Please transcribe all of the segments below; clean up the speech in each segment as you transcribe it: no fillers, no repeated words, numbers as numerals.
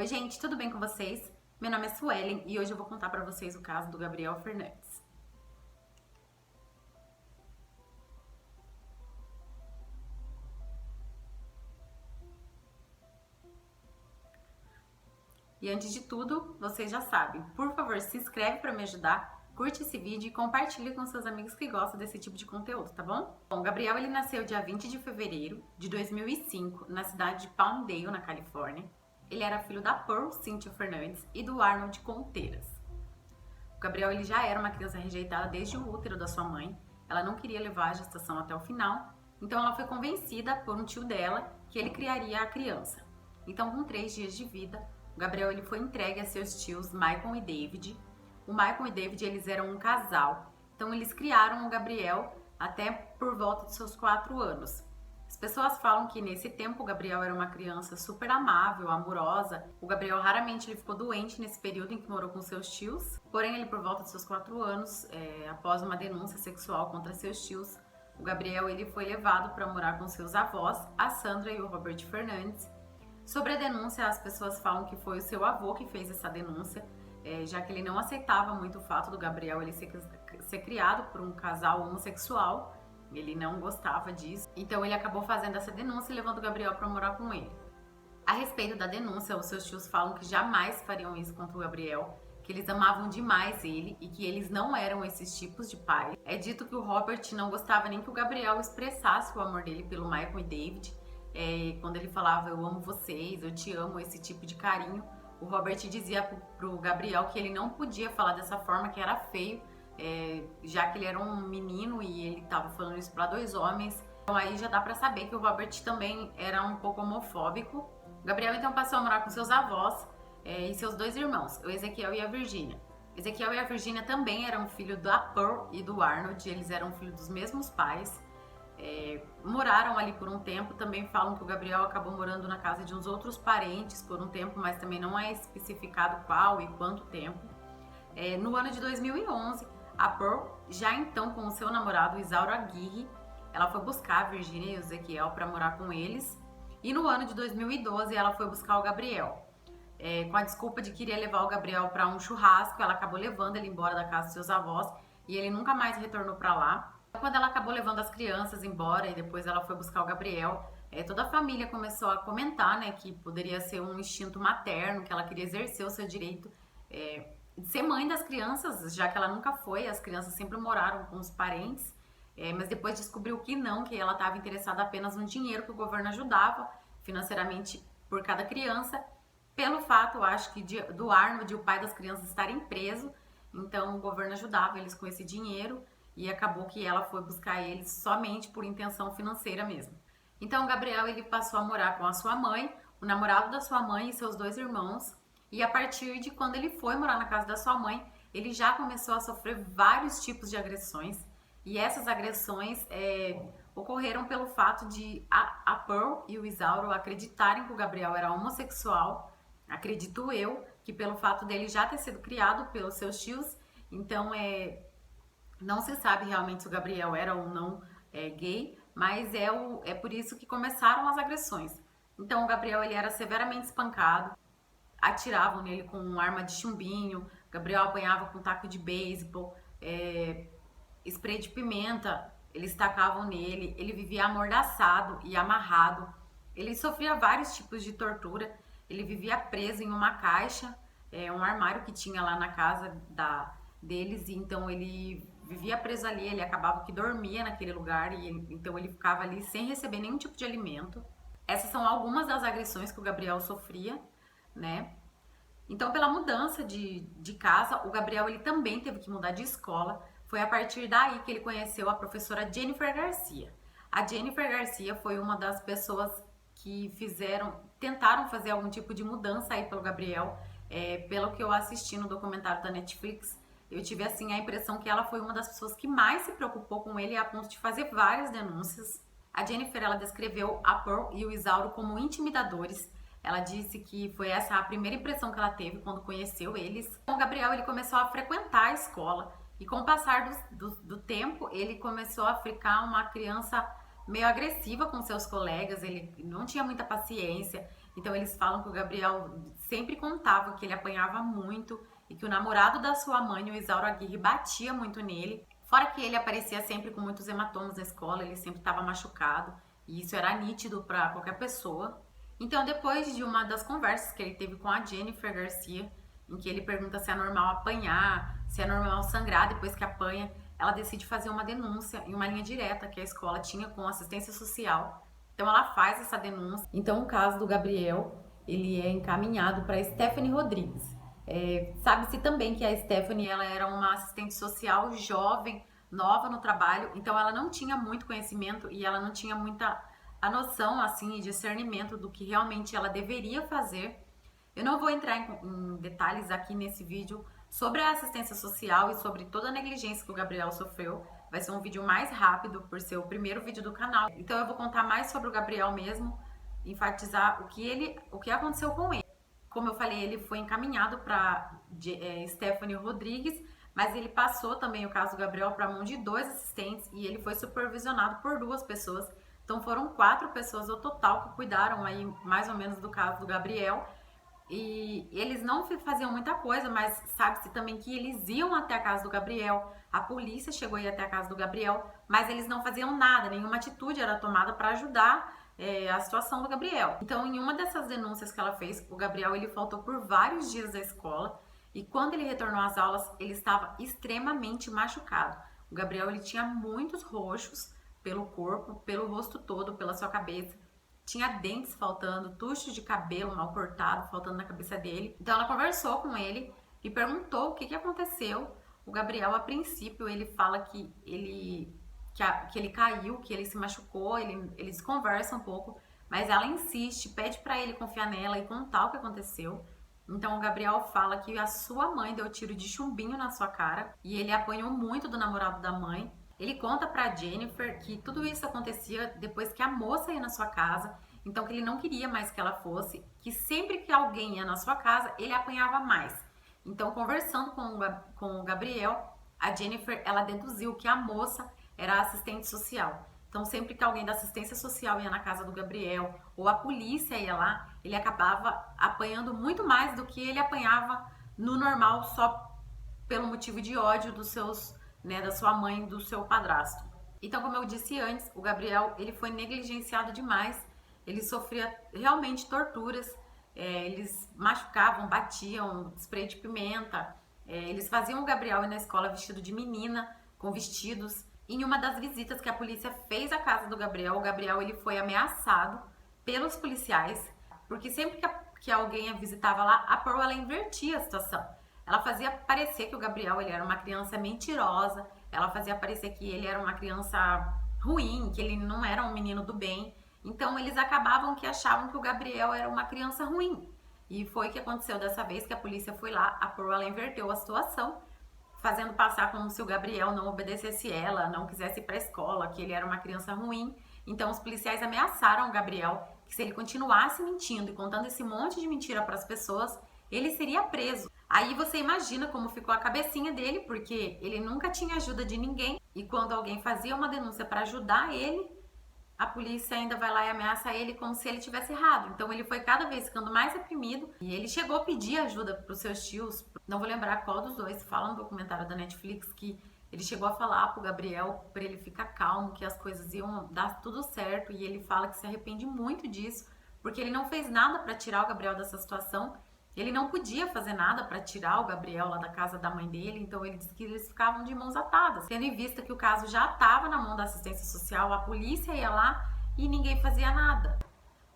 Oi gente, tudo bem com vocês? Meu nome é Suelen e hoje eu vou contar pra vocês o caso do Gabriel Fernandes. E antes de tudo, vocês já sabem, por favor se inscreve pra me ajudar, curte esse vídeo e compartilhe com seus amigos que gostam desse tipo de conteúdo, tá bom? Bom, o Gabriel ele nasceu dia 20 de fevereiro de 2005 na cidade de Palmdale, na Califórnia. Ele era filho da Pearl Cynthia Fernandes e do Arnold Contreras. O Gabriel ele já era uma criança rejeitada desde o útero da sua mãe. Ela não queria levar a gestação até o final, então ela foi convencida por um tio dela que ele criaria a criança. Então, com 3 dias de vida, o Gabriel ele foi entregue a seus tios Michael e David. O Michael e David eles eram um casal, então eles criaram o Gabriel até por volta dos seus 4 anos. As pessoas falam que nesse tempo o Gabriel era uma criança super amável, amorosa. O Gabriel raramente ele ficou doente nesse período em que morou com seus tios. Porém, ele por volta dos seus 4 anos, após uma denúncia sexual contra seus tios, o Gabriel ele foi levado para morar com seus avós, a Sandra e o Robert Fernandes. Sobre a denúncia, as pessoas falam que foi o seu avô que fez essa denúncia, já que ele não aceitava muito o fato do Gabriel ele ser criado por um casal homossexual. Ele não gostava disso, então ele acabou fazendo essa denúncia e levando o Gabriel para morar com ele. A respeito da denúncia, os seus tios falam que jamais fariam isso contra o Gabriel, que eles amavam demais ele e que eles não eram esses tipos de pai. É dito que o Robert não gostava nem que o Gabriel expressasse o amor dele pelo Michael e David. Quando ele falava eu amo vocês, eu te amo, esse tipo de carinho, o Robert dizia pro Gabriel que ele não podia falar dessa forma, que era feio, já que ele era um menino e ele estava falando isso para 2 homens. Então aí já dá para saber que o Robert também era um pouco homofóbico. O Gabriel então passou a morar com seus avós e seus 2 irmãos, o Ezequiel e a Virginia. Ezequiel e a Virginia também eram filho da Pearl e do Arnold, eles eram filhos dos mesmos pais. Moraram ali por um tempo. Também falam que o Gabriel acabou morando na casa de uns outros parentes por um tempo, mas também não é especificado qual e quanto tempo. No ano de 2011, a Pearl, já então com o seu namorado Isauro Aguirre, ela foi buscar a Virginia e o Ezequiel para morar com eles. E no ano de 2012 ela foi buscar o Gabriel. Com a desculpa de que iria levar o Gabriel para um churrasco, ela acabou levando ele embora da casa dos seus avós e ele nunca mais retornou para lá. Quando ela acabou levando as crianças embora e depois ela foi buscar o Gabriel, toda a família começou a comentar, né, que poderia ser um instinto materno, que ela queria exercer o seu direito de ser mãe das crianças, já que ela nunca foi. As crianças sempre moraram com os parentes, mas depois descobriu que não, que ela estava interessada apenas no dinheiro que o governo ajudava financeiramente por cada criança, pelo fato, eu acho que do Arnold, o pai das crianças, estarem preso. Então o governo ajudava eles com esse dinheiro e acabou que ela foi buscar eles somente por intenção financeira mesmo. Então o Gabriel ele passou a morar com a sua mãe, o namorado da sua mãe e seus 2 irmãos. E a partir de quando ele foi morar na casa da sua mãe, ele já começou a sofrer vários tipos de agressões. E essas agressões ocorreram pelo fato de a Pearl e o Isauro acreditarem que o Gabriel era homossexual. Acredito eu que pelo fato dele já ter sido criado pelos seus tios, então não se sabe realmente se o Gabriel era ou não gay, mas é por isso que começaram as agressões. Então o Gabriel ele era severamente espancado, atiravam nele com uma arma de chumbinho, Gabriel apanhava com taco de beisebol, spray de pimenta, eles tacavam nele, ele vivia amordaçado e amarrado, ele sofria vários tipos de tortura, ele vivia preso em uma caixa, um armário que tinha lá na casa deles, e então ele vivia preso ali, ele acabava que dormia naquele lugar, e então ele ficava ali sem receber nenhum tipo de alimento. Essas são algumas das agressões que o Gabriel sofria, né? Então, pela mudança de casa, o Gabriel ele também teve que mudar de escola. Foi a partir daí que ele conheceu a professora Jennifer Garcia. A Jennifer Garcia foi uma das pessoas que tentaram fazer algum tipo de mudança aí pelo Gabriel. Pelo que eu assisti no documentário da Netflix, eu tive assim a impressão que ela foi uma das pessoas que mais se preocupou com ele a ponto de fazer várias denúncias. A Jennifer ela descreveu a Pearl e o Isauro como intimidadores. Ela disse que foi essa a primeira impressão que ela teve quando conheceu eles. O Gabriel ele começou a frequentar a escola e com o passar do tempo ele começou a ficar uma criança meio agressiva com seus colegas, ele não tinha muita paciência, Então eles falam que o Gabriel sempre contava que ele apanhava muito e que o namorado da sua mãe, o Isauro Aguirre, batia muito nele. Fora que ele aparecia sempre com muitos hematomas na escola, ele sempre estava machucado e isso era nítido para qualquer pessoa. Então, depois de uma das conversas que ele teve com a Jennifer Garcia, em que ele pergunta se é normal apanhar, se é normal sangrar depois que apanha, ela decide fazer uma denúncia em uma linha direta que a escola tinha com assistência social. Então ela faz essa denúncia. Então o caso do Gabriel, ele é encaminhado para Stephanie Rodrigues. Sabe-se também que a Stephanie ela era uma assistente social jovem, nova no trabalho, então ela não tinha muito conhecimento e ela não tinha muita a noção assim e discernimento do que realmente ela deveria fazer. Eu não vou entrar em detalhes aqui nesse vídeo sobre a assistência social e sobre toda a negligência que o Gabriel sofreu. Vai ser um vídeo mais rápido por ser o primeiro vídeo do canal. Então eu vou contar mais sobre o Gabriel mesmo, enfatizar o que aconteceu com ele. Como eu falei, ele foi encaminhado para Stephanie Rodrigues, mas ele passou também o caso do Gabriel para a mão de 2 assistentes e ele foi supervisionado por 2 pessoas. Então foram 4 pessoas ao total que cuidaram aí mais ou menos do caso do Gabriel. E eles não faziam muita coisa, mas sabe-se também que eles iam até a casa do Gabriel, a polícia chegou a ir até a casa do Gabriel, mas eles não faziam nada, nenhuma atitude era tomada para ajudar a situação do Gabriel. Então, em uma dessas denúncias que ela fez, o Gabriel ele faltou por vários dias da escola e quando ele retornou às aulas, ele estava extremamente machucado. O Gabriel ele tinha muitos roxos pelo corpo, pelo rosto todo, pela sua cabeça. Tinha dentes faltando, tuchos de cabelo mal cortado faltando na cabeça dele. Então ela conversou com ele e perguntou o que aconteceu. O Gabriel, a princípio, ele fala que ele caiu, que ele se machucou, eles conversam um pouco, mas ela insiste, pede para ele confiar nela e contar o que aconteceu. Então o Gabriel fala que a sua mãe deu tiro de chumbinho na sua cara e ele apanhou muito do namorado da mãe. Ele conta pra Jennifer que tudo isso acontecia depois que a moça ia na sua casa, então que ele não queria mais que ela fosse, que sempre que alguém ia na sua casa, ele apanhava mais. Então, conversando com o Gabriel, a Jennifer, ela deduziu que a moça era a assistente social. Então, sempre que alguém da assistência social ia na casa do Gabriel, ou a polícia ia lá, ele acabava apanhando muito mais do que ele apanhava no normal, só pelo motivo de ódio dos seus da sua mãe, do seu padrasto. Então, como eu disse antes, o Gabriel ele foi negligenciado demais, ele sofria realmente torturas, eles machucavam, batiam, spray de pimenta, eles faziam o Gabriel ir na escola vestido de menina, com vestidos. Em uma das visitas que a polícia fez à casa do Gabriel, o Gabriel ele foi ameaçado pelos policiais, porque sempre que alguém visitava lá, a Pearl ela invertia a situação. Ela fazia parecer que o Gabriel ele era uma criança mentirosa, ela fazia parecer que ele era uma criança ruim, que ele não era um menino do bem. Então eles acabavam que achavam que o Gabriel era uma criança ruim. E foi o que aconteceu dessa vez que a polícia foi lá, a Pearl ela inverteu a situação, fazendo passar como se o Gabriel não obedecesse ela, não quisesse ir para a escola, que ele era uma criança ruim. Então os policiais ameaçaram o Gabriel que se ele continuasse mentindo e contando esse monte de mentira para as pessoas, ele seria preso. Aí você imagina como ficou a cabecinha dele, porque ele nunca tinha ajuda de ninguém. E quando alguém fazia uma denúncia para ajudar ele, a polícia ainda vai lá e ameaça ele como se ele tivesse errado. Então ele foi cada vez ficando mais reprimido e ele chegou a pedir ajuda para os seus tios. Não vou lembrar qual dos dois, fala no documentário da Netflix que ele chegou a falar pro Gabriel para ele ficar calmo, que as coisas iam dar tudo certo, e ele fala que se arrepende muito disso, porque ele não fez nada para tirar o Gabriel dessa situação. Ele não podia fazer nada para tirar o Gabriel lá da casa da mãe dele, então ele disse que eles ficavam de mãos atadas, tendo em vista que o caso já estava na mão da assistência social, a polícia ia lá e ninguém fazia nada.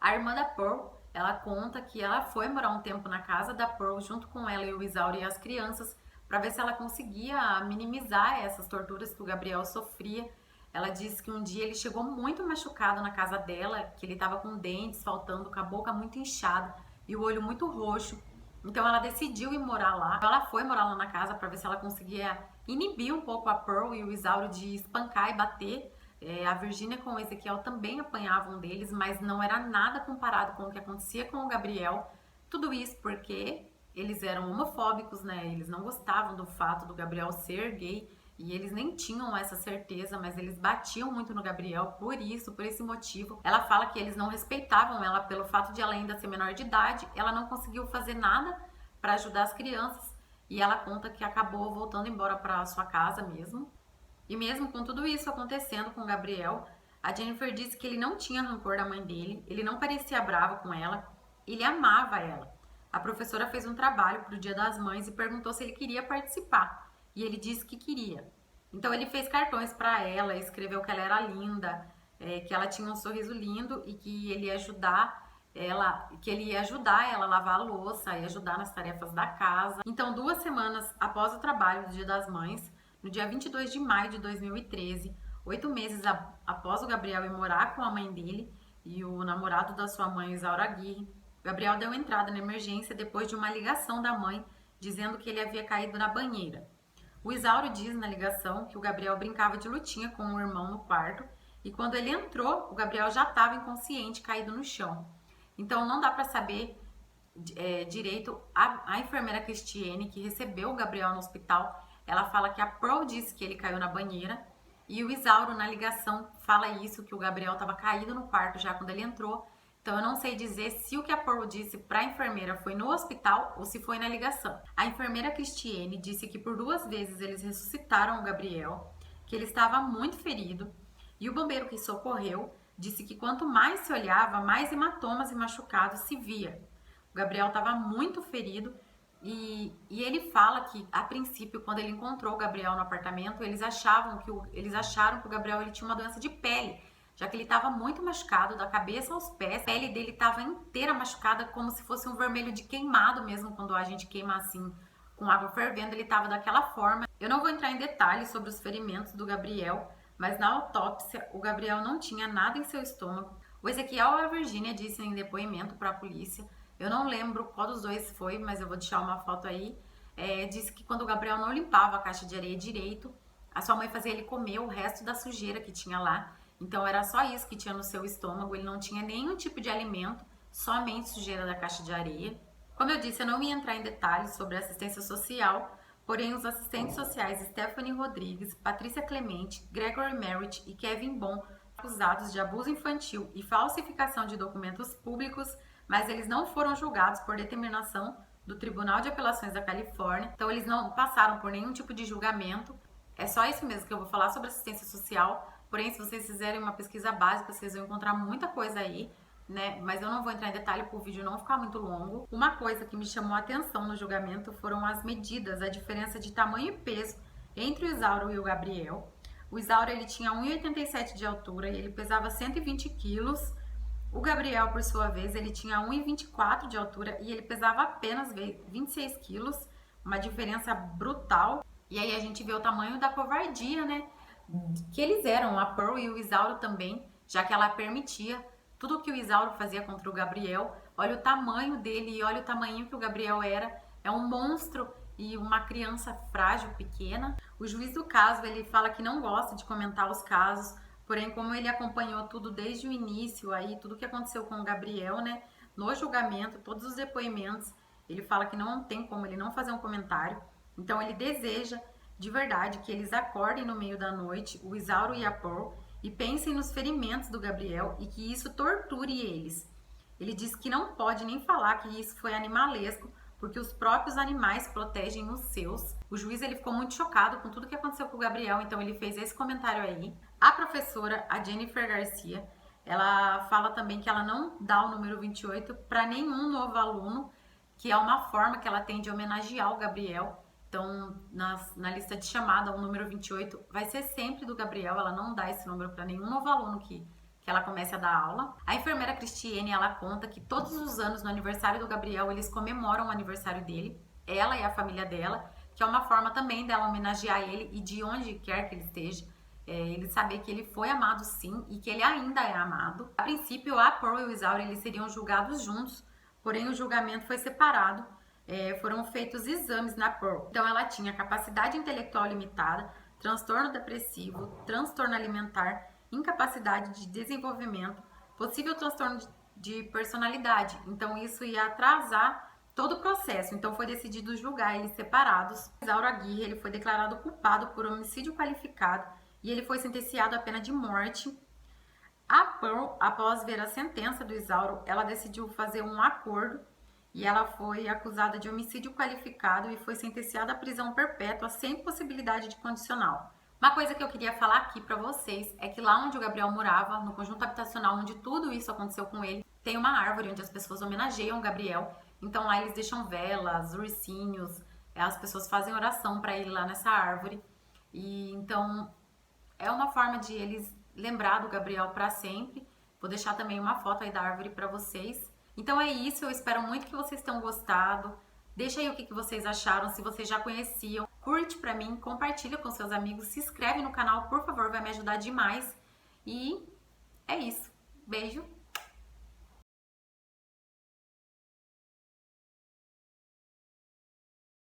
A irmã da Pearl, ela conta que ela foi morar um tempo na casa da Pearl junto com ela e o Isauro e as crianças para ver se ela conseguia minimizar essas torturas que o Gabriel sofria. Ela disse que um dia ele chegou muito machucado na casa dela, que ele estava com dentes faltando, com a boca muito inchada e o olho muito roxo. Então ela decidiu ir morar lá. Ela foi morar lá na casa para ver se ela conseguia inibir um pouco a Pearl e o Isauro de espancar e bater. A Virginia com o Ezequiel também apanhavam deles, mas não era nada comparado com o que acontecia com o Gabriel. Tudo isso porque eles eram homofóbicos, né? Eles não gostavam do fato do Gabriel ser gay. e eles nem tinham essa certeza, mas eles batiam muito no Gabriel por isso, por esse motivo. Ela fala que eles não respeitavam ela pelo fato de ela ainda ser menor de idade, ela não conseguiu fazer nada para ajudar as crianças e ela conta que acabou voltando embora para sua casa mesmo. E mesmo com tudo isso acontecendo com o Gabriel, a Jennifer disse que ele não tinha rancor da mãe dele, ele não parecia bravo com ela, ele amava ela. A professora fez um trabalho para o Dia das Mães e perguntou se ele queria participar. E ele disse que queria. Então ele fez cartões para ela, escreveu que ela era linda, que ela tinha um sorriso lindo e que ele ia ajudar ela a lavar a louça e ajudar nas tarefas da casa. Então, 2 semanas após o trabalho do Dia das Mães, no dia 22 de maio de 2013, 8 meses após o Gabriel ir morar com a mãe dele e o namorado da sua mãe, Isaura Aguirre, Gabriel deu entrada na emergência depois de uma ligação da mãe dizendo que ele havia caído na banheira. O Isauro diz na ligação que o Gabriel brincava de lutinha com o irmão no quarto e quando ele entrou, o Gabriel já estava inconsciente, caído no chão. Então não dá para saber direito. A enfermeira Cristiane, que recebeu o Gabriel no hospital, ela fala que a Pearl disse que ele caiu na banheira e o Isauro na ligação fala isso, que o Gabriel estava caído no quarto já quando ele entrou. Então eu não sei dizer se o que a Pearl disse para a enfermeira foi no hospital ou se foi na ligação. A enfermeira Cristiane disse que por 2 vezes eles ressuscitaram o Gabriel, que ele estava muito ferido, e o bombeiro que socorreu disse que quanto mais se olhava, mais hematomas e machucados se via. O Gabriel estava muito ferido e ele fala que, a princípio, quando ele encontrou o Gabriel no apartamento, eles acharam que o Gabriel ele tinha uma doença de pele, já que ele estava muito machucado, da cabeça aos pés. A pele dele estava inteira machucada, como se fosse um vermelho de queimado mesmo, quando a gente queima assim com água fervendo, ele estava daquela forma. Eu não vou entrar em detalhes sobre os ferimentos do Gabriel, mas na autópsia o Gabriel não tinha nada em seu estômago. O Ezequiel e a Virgínia disseram em depoimento para a polícia, eu não lembro qual dos dois foi, mas eu vou deixar uma foto aí, disse que quando o Gabriel não limpava a caixa de areia direito, a sua mãe fazia ele comer o resto da sujeira que tinha lá. Então era só isso que tinha no seu estômago, ele não tinha nenhum tipo de alimento, somente sujeira da caixa de areia. Como eu disse, eu não ia entrar em detalhes sobre a assistência social, porém os assistentes sociais Stephanie Rodrigues, Patrícia Clemente, Gregory Merritt e Kevin Bon acusados de abuso infantil e falsificação de documentos públicos, mas eles não foram julgados por determinação do Tribunal de Apelações da Califórnia, então eles não passaram por nenhum tipo de julgamento. É só isso mesmo que eu vou falar sobre assistência social. Porém, se vocês fizerem uma pesquisa básica, vocês vão encontrar muita coisa aí, né? Mas eu não vou entrar em detalhe para o vídeo não ficar muito longo. Uma coisa que me chamou a atenção no julgamento foram as medidas, a diferença de tamanho e peso entre o Isauro e o Gabriel. O Isauro ele tinha 1,87 de altura e ele pesava 120 quilos. O Gabriel, por sua vez, ele tinha 1,24 de altura e ele pesava apenas 26 quilos, uma diferença brutal. E aí a gente vê o tamanho da covardia, né? Que eles eram, a Pearl e o Isauro também, já que ela permitia tudo que o Isauro fazia contra o Gabriel. Olha o tamanho dele e olha o tamanho que o Gabriel era. É um monstro e uma criança frágil, pequena. O juiz do caso, ele fala que não gosta de comentar os casos, porém como ele acompanhou tudo desde o início, aí tudo que aconteceu com o Gabriel, né, no julgamento, todos os depoimentos, ele fala que não tem como ele não fazer um comentário. Então ele deseja de verdade que eles acordem no meio da noite, o Isauro e a Pearl, e pensem nos ferimentos do Gabriel e que isso torture eles. Ele diz que não pode nem falar que isso foi animalesco, porque os próprios animais protegem os seus. O juiz ele ficou muito chocado com tudo que aconteceu com o Gabriel, então ele fez esse comentário aí. A professora, a Jennifer Garcia, ela fala também que ela não dá o número 28 para nenhum novo aluno, que é uma forma que ela tem de homenagear o Gabriel. Então, na lista de chamada, o número 28 vai ser sempre do Gabriel, ela não dá esse número para nenhum novo aluno que ela comece a dar aula. A enfermeira Cristiane, ela conta que todos os anos, no aniversário do Gabriel, eles comemoram o aniversário dele, ela e a família dela, que é uma forma também dela homenagear ele e de onde quer que ele esteja, ele saber que ele foi amado sim e que ele ainda é amado. A princípio, a Pearl e o Isauro, eles seriam julgados juntos, porém o julgamento foi separado. Foram feitos exames na Pearl. Então ela tinha capacidade intelectual limitada, transtorno depressivo, transtorno alimentar, incapacidade de desenvolvimento, possível transtorno de personalidade. Então isso ia atrasar todo o processo. Então foi decidido julgar eles separados. Isauro Aguirre, ele foi declarado culpado por homicídio qualificado e ele foi sentenciado à pena de morte. A Pearl, após ver a sentença do Isauro, ela decidiu fazer um acordo e ela foi acusada de homicídio qualificado e foi sentenciada à prisão perpétua sem possibilidade de condicional. Uma coisa que eu queria falar aqui para vocês é que lá onde o Gabriel morava, no conjunto habitacional onde tudo isso aconteceu com ele, tem uma árvore onde as pessoas homenageiam o Gabriel. Então lá eles deixam velas, ursinhos, as pessoas fazem oração para ele lá nessa árvore. E então é uma forma de eles lembrar do Gabriel para sempre. Vou deixar também uma foto aí da árvore para vocês. Então é isso, eu espero muito que vocês tenham gostado. Deixa aí o que vocês acharam, se vocês já conheciam. Curte pra mim, compartilha com seus amigos, se inscreve no canal, por favor, vai me ajudar demais. E é isso. Beijo!